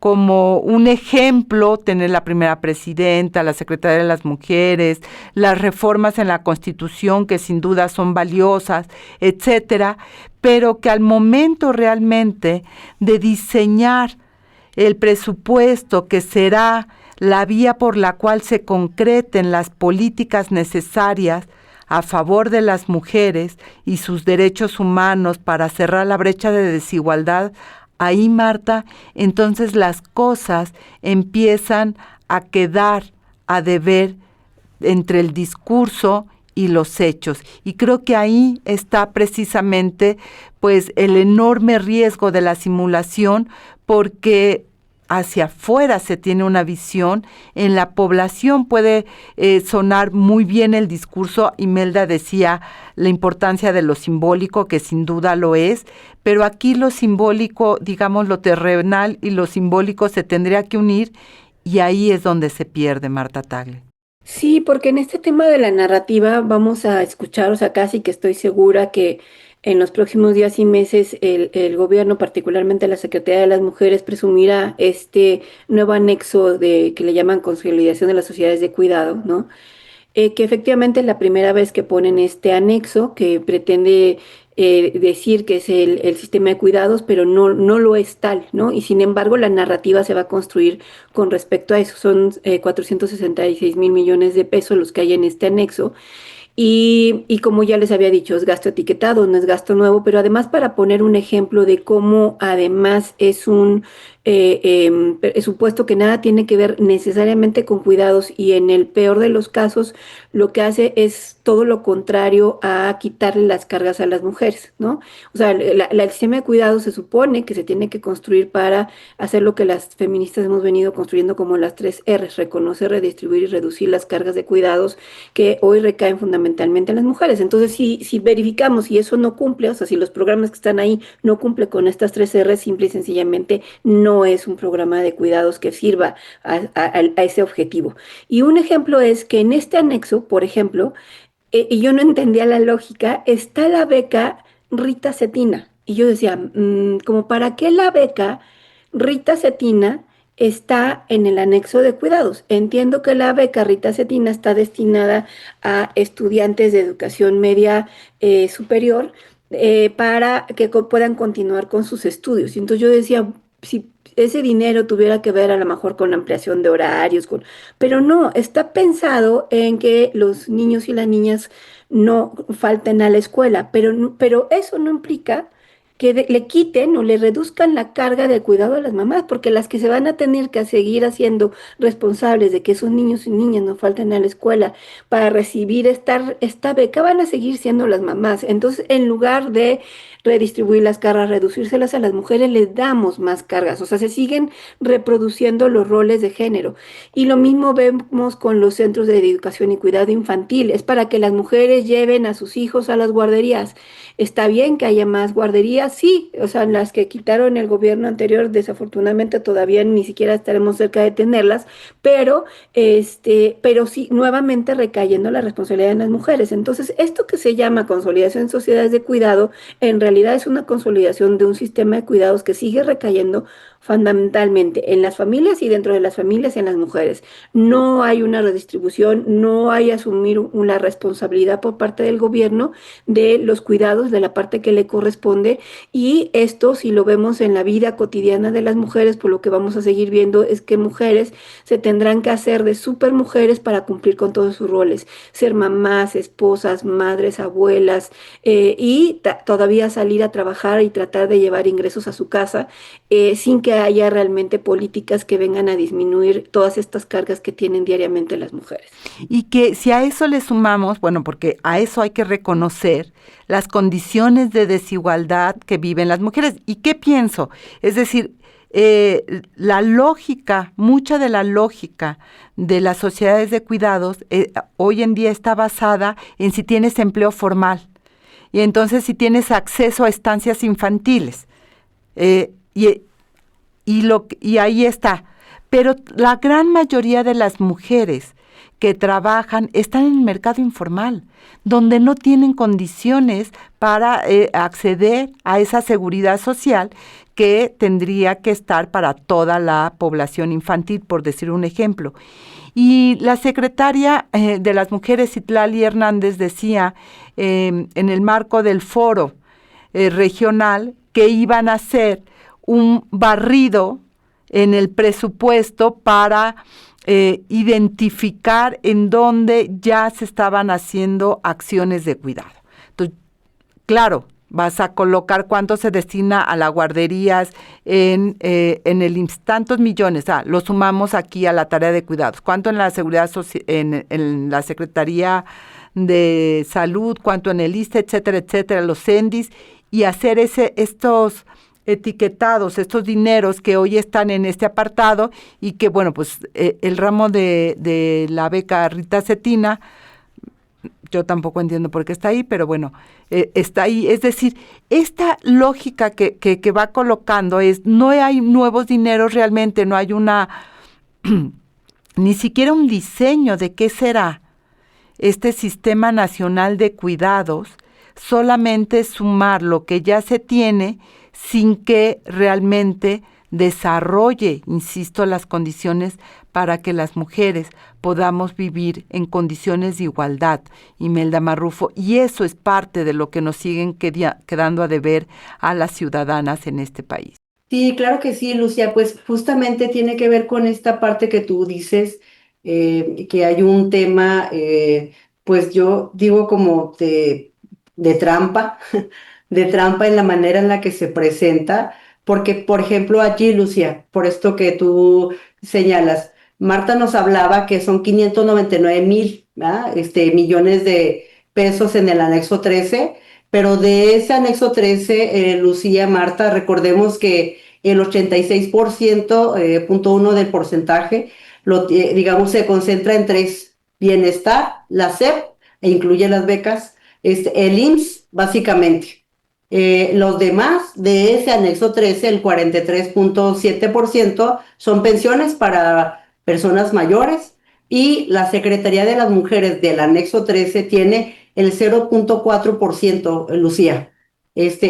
como un ejemplo, tener la primera presidenta, la secretaria de las mujeres, las reformas en la Constitución que sin duda son valiosas, etcétera, pero que al momento realmente de diseñar el presupuesto que será la vía por la cual se concreten las políticas necesarias a favor de las mujeres y sus derechos humanos para cerrar la brecha de desigualdad, ahí, Marta, entonces las cosas empiezan a quedar a deber entre el discurso y los hechos. Y creo que ahí está precisamente pues el enorme riesgo de la simulación, porque hacia afuera se tiene una visión, en la población puede sonar muy bien el discurso. Imelda decía la importancia de lo simbólico, que sin duda lo es, pero aquí lo simbólico, digamos lo terrenal y lo simbólico se tendría que unir, y ahí es donde se pierde, Marta Tagle. Sí, porque en este tema de la narrativa vamos a escuchar, o sea, casi que estoy segura que en los próximos días y meses el gobierno, particularmente la Secretaría de las Mujeres, presumirá este nuevo anexo de que le llaman Consolidación de las Sociedades de Cuidado, ¿no? Que efectivamente es la primera vez que ponen este anexo que pretende decir que es el sistema de cuidados, pero no lo es tal, ¿no? Y sin embargo, la narrativa se va a construir con respecto a eso. Son 466,000 millones de pesos los que hay en este anexo. Y como ya les había dicho, es gasto etiquetado, no es gasto nuevo, pero además para poner un ejemplo de cómo además es un presupuesto que nada tiene que ver necesariamente con cuidados y en el peor de los casos lo que hace es todo lo contrario a quitarle las cargas a las mujeres, ¿no? O sea, el sistema de cuidados se supone que se tiene que construir para hacer lo que las feministas hemos venido construyendo como las 3 Rs: reconocer, redistribuir y reducir las cargas de cuidados que hoy recaen fundamentalmente en las mujeres. Entonces, si verificamos y eso no cumple, o sea, si los programas que están ahí no cumplen con estas 3 Rs, simple y sencillamente no es un programa de cuidados que sirva a ese objetivo. Y un ejemplo es que en este anexo, por ejemplo, y yo no entendía la lógica, está la beca Rita Cetina. Y yo decía, ¿como para qué la beca Rita Cetina está en el anexo de cuidados? Entiendo que la beca Rita Cetina está destinada a estudiantes de educación media superior, para que puedan continuar con sus estudios. Y entonces yo decía, si ese dinero tuviera que ver a lo mejor con ampliación de horarios, pero no, está pensado en que los niños y las niñas no falten a la escuela, pero eso no implica que le quiten o le reduzcan la carga de cuidado a las mamás, porque las que se van a tener que seguir haciendo responsables de que esos niños y niñas no falten a la escuela para recibir esta beca van a seguir siendo las mamás. Entonces, en lugar de redistribuir las cargas, reducírselas a las mujeres, les damos más cargas. O sea, se siguen reproduciendo los roles de género. Y lo mismo vemos con los centros de educación y cuidado infantil. Es para que las mujeres lleven a sus hijos a las guarderías. Está bien que haya más guarderías, sí, o sea, las que quitaron el gobierno anterior, desafortunadamente todavía ni siquiera estaremos cerca de tenerlas, pero sí, nuevamente recayendo la responsabilidad en las mujeres. Entonces, esto que se llama consolidación en sociedades de cuidado, en realidad es una consolidación de un sistema de cuidados que sigue recayendo fundamentalmente en las familias y dentro de las familias en las mujeres. No hay una redistribución, no hay asumir una responsabilidad por parte del gobierno de los cuidados, de la parte que le corresponde, y esto, si lo vemos en la vida cotidiana de las mujeres, por lo que vamos a seguir viendo es que mujeres se tendrán que hacer de supermujeres para cumplir con todos sus roles, ser mamás, esposas, madres, abuelas, y todavía salir a trabajar y tratar de llevar ingresos a su casa, sin que haya realmente políticas que vengan a disminuir todas estas cargas que tienen diariamente las mujeres. Y que si a eso le sumamos, bueno, porque a eso hay que reconocer las condiciones de desigualdad que viven las mujeres. ¿Y qué pienso? Es decir, la lógica, mucha de la lógica de las sociedades de cuidados hoy en día está basada en si tienes empleo formal y entonces si tienes acceso a estancias infantiles. Y ahí está. Pero la gran mayoría de las mujeres que trabajan están en el mercado informal, donde no tienen condiciones para acceder a esa seguridad social que tendría que estar para toda la población infantil, por decir un ejemplo. Y la secretaria de las mujeres, Citlali Hernández, decía en el marco del foro regional que iban a hacer un barrido en el presupuesto para identificar en dónde ya se estaban haciendo acciones de cuidado. Entonces, claro, vas a colocar cuánto se destina a las guarderías en el IMSS, tantos millones, lo sumamos aquí a la tarea de cuidados, cuánto en la seguridad en la Secretaría de Salud, cuánto en el ISSSTE, etcétera, etcétera, los CENDIS, y hacer estos etiquetados, estos dineros que hoy están en este apartado y que, bueno, pues el ramo de la beca Rita Cetina, yo tampoco entiendo por qué está ahí, pero bueno, está ahí. Es decir, esta lógica que va colocando no hay nuevos dineros realmente, no hay ni siquiera un diseño de qué será este Sistema Nacional de Cuidados, solamente sumar lo que ya se tiene sin que realmente desarrolle, insisto, las condiciones para que las mujeres podamos vivir en condiciones de igualdad, Imelda Marrufo, y eso es parte de lo que nos siguen quedando a deber a las ciudadanas en este país. Sí, claro que sí, Lucía, pues justamente tiene que ver con esta parte que tú dices, que hay un tema, pues yo digo como de trampa, de trampa en la manera en la que se presenta, porque por ejemplo allí, Lucía, por esto que tú señalas, Marta nos hablaba que son 599,000, ¿verdad? Millones de pesos en el anexo 13. Pero de ese anexo 13, Lucía, Marta, recordemos que el 86% punto uno del porcentaje, digamos, se concentra en tres: bienestar, la SEP, e incluye las becas, el IMSS, básicamente. Los demás de ese anexo 13, el 43.7%, son pensiones para personas mayores, y la Secretaría de las Mujeres del anexo 13 tiene el 0.4%, Lucía,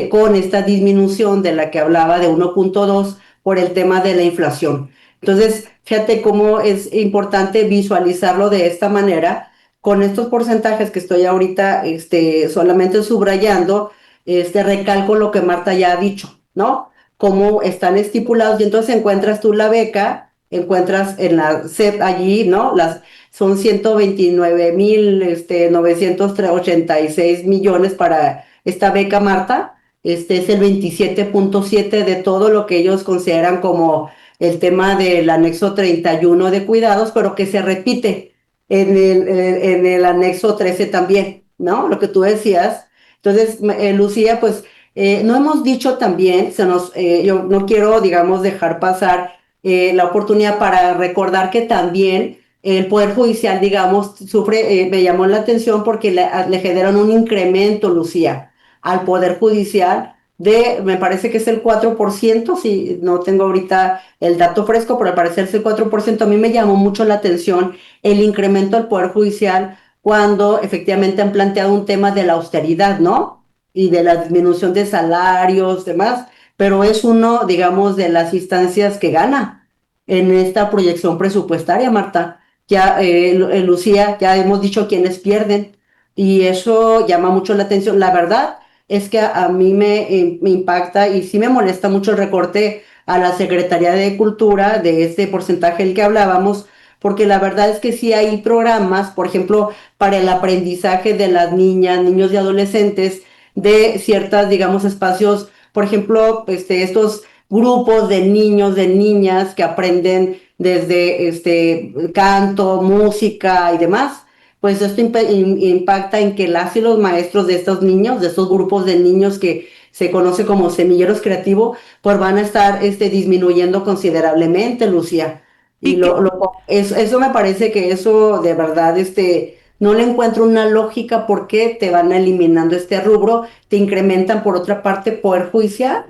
con esta disminución de la que hablaba de 1.2 por el tema de la inflación. Entonces, fíjate cómo es importante visualizarlo de esta manera, con estos porcentajes que estoy ahorita solamente subrayando. Recalco lo que Marta ya ha dicho, ¿no? Cómo están estipulados, y entonces encuentras tú la beca, encuentras en la SEP allí, ¿no? Son 129,986 millones para esta beca, Marta. Es el 27.7 de todo lo que ellos consideran como el tema del anexo 31 de cuidados, pero que se repite en el anexo 13 también, ¿no? Lo que tú decías. Entonces, Lucía, pues no hemos dicho también, yo no quiero, digamos, dejar pasar la oportunidad para recordar que también el Poder Judicial, digamos, sufre, me llamó la atención porque le generan un incremento, Lucía, al Poder Judicial me parece que es el 4%, si no tengo ahorita el dato fresco, pero al parecer es el 4%. A mí me llamó mucho la atención el incremento al Poder Judicial cuando efectivamente han planteado un tema de la austeridad, ¿no? Y de la disminución de salarios, demás, pero es uno, digamos, de las instancias que gana en esta proyección presupuestaria, Marta. Ya, Lucía, ya hemos dicho quiénes pierden, y eso llama mucho la atención. La verdad es que a mí me impacta y sí me molesta mucho el recorte a la Secretaría de Cultura de este porcentaje del que hablábamos, porque la verdad es que sí hay programas, por ejemplo, para el aprendizaje de las niñas, niños y adolescentes, de ciertas, digamos, espacios, por ejemplo, estos grupos de niños, de niñas que aprenden desde canto, música y demás. Pues esto impacta en que las y los maestros de estos niños, de estos grupos de niños que se conoce como semilleros creativos, pues van a estar disminuyendo considerablemente, Lucía. Y Y que, eso me parece que eso de verdad, no le encuentro una lógica por qué te van eliminando este rubro, te incrementan por otra parte Poder Judicial.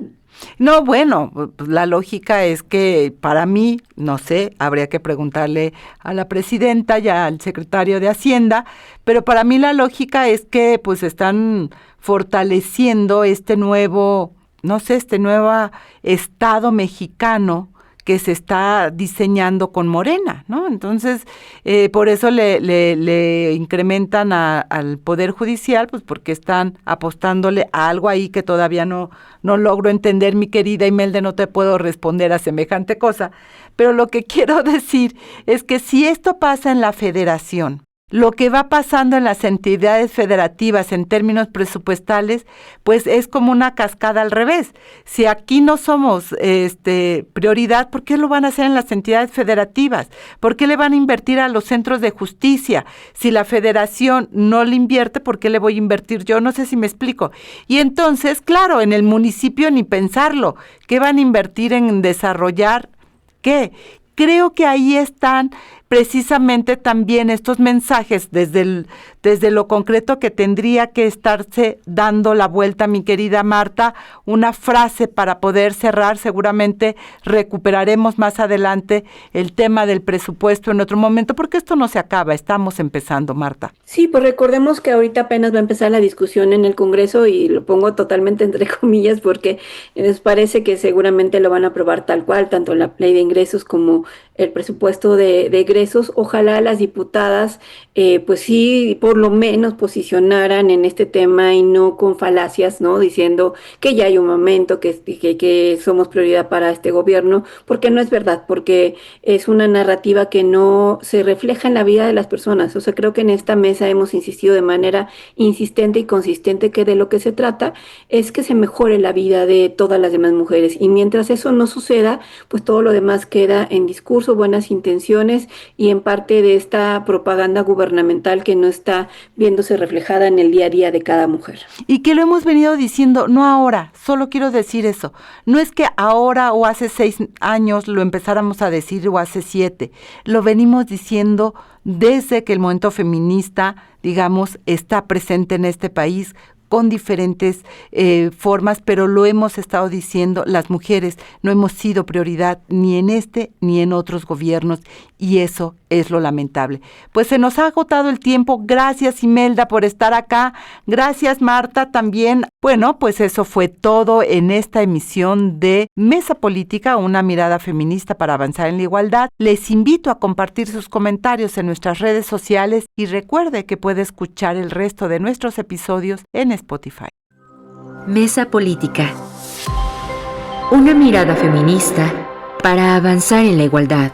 No, bueno, pues la lógica es que para mí, no sé, habría que preguntarle a la presidenta y al secretario de Hacienda, pero para mí la lógica es que pues están fortaleciendo este nuevo, no sé, este nuevo Estado mexicano que se está diseñando con Morena, ¿no? Entonces, por eso le incrementan al Poder Judicial, pues porque están apostándole a algo ahí que todavía no logro entender, mi querida Imelda, no te puedo responder a semejante cosa, pero lo que quiero decir es que si esto pasa en la federación, lo que va pasando en las entidades federativas en términos presupuestales, pues es como una cascada al revés. Si aquí no somos prioridad, ¿por qué lo van a hacer en las entidades federativas? ¿Por qué le van a invertir a los centros de justicia? Si la federación no le invierte, ¿por qué le voy a invertir yo? No sé si me explico. Y entonces, claro, en el municipio ni pensarlo. ¿Qué van a invertir en desarrollar? ¿Qué? Creo que ahí están precisamente también estos mensajes desde lo concreto que tendría que estarse dando la vuelta, mi querida Marta, una frase para poder cerrar. Seguramente recuperaremos más adelante el tema del presupuesto en otro momento, porque esto no se acaba, estamos empezando, Marta. Sí, pues recordemos que ahorita apenas va a empezar la discusión en el Congreso y lo pongo totalmente entre comillas porque nos parece que seguramente lo van a aprobar tal cual, tanto la ley de ingresos como el presupuesto de egresos. Ojalá las diputadas pues sí, por lo menos posicionaran en este tema y no con falacias, ¿no? Diciendo que ya hay un momento, que somos prioridad para este gobierno, porque no es verdad, porque es una narrativa que no se refleja en la vida de las personas. O sea, creo que en esta mesa hemos insistido de manera insistente y consistente que de lo que se trata es que se mejore la vida de todas las demás mujeres. Y mientras eso no suceda, pues todo lo demás queda en discurso, buenas intenciones y en parte de esta propaganda gubernamental que no está viéndose reflejada en el día a día de cada mujer. Y que lo hemos venido diciendo, no ahora, solo quiero decir eso. No es que ahora o hace 6 años lo empezáramos a decir o hace 7. Lo venimos diciendo desde que el movimiento feminista, digamos, está presente en este país con diferentes formas, pero lo hemos estado diciendo, las mujeres no hemos sido prioridad ni en este ni en otros gobiernos, y eso es lo lamentable. Pues se nos ha agotado el tiempo. Gracias, Imelda, por estar acá. Gracias, Marta, también. Bueno, pues eso fue todo en esta emisión de Mesa Política, una mirada feminista para avanzar en la igualdad. Les invito a compartir sus comentarios en nuestras redes sociales y recuerde que puede escuchar el resto de nuestros episodios en Spotify. Mesa Política. Una mirada feminista para avanzar en la igualdad.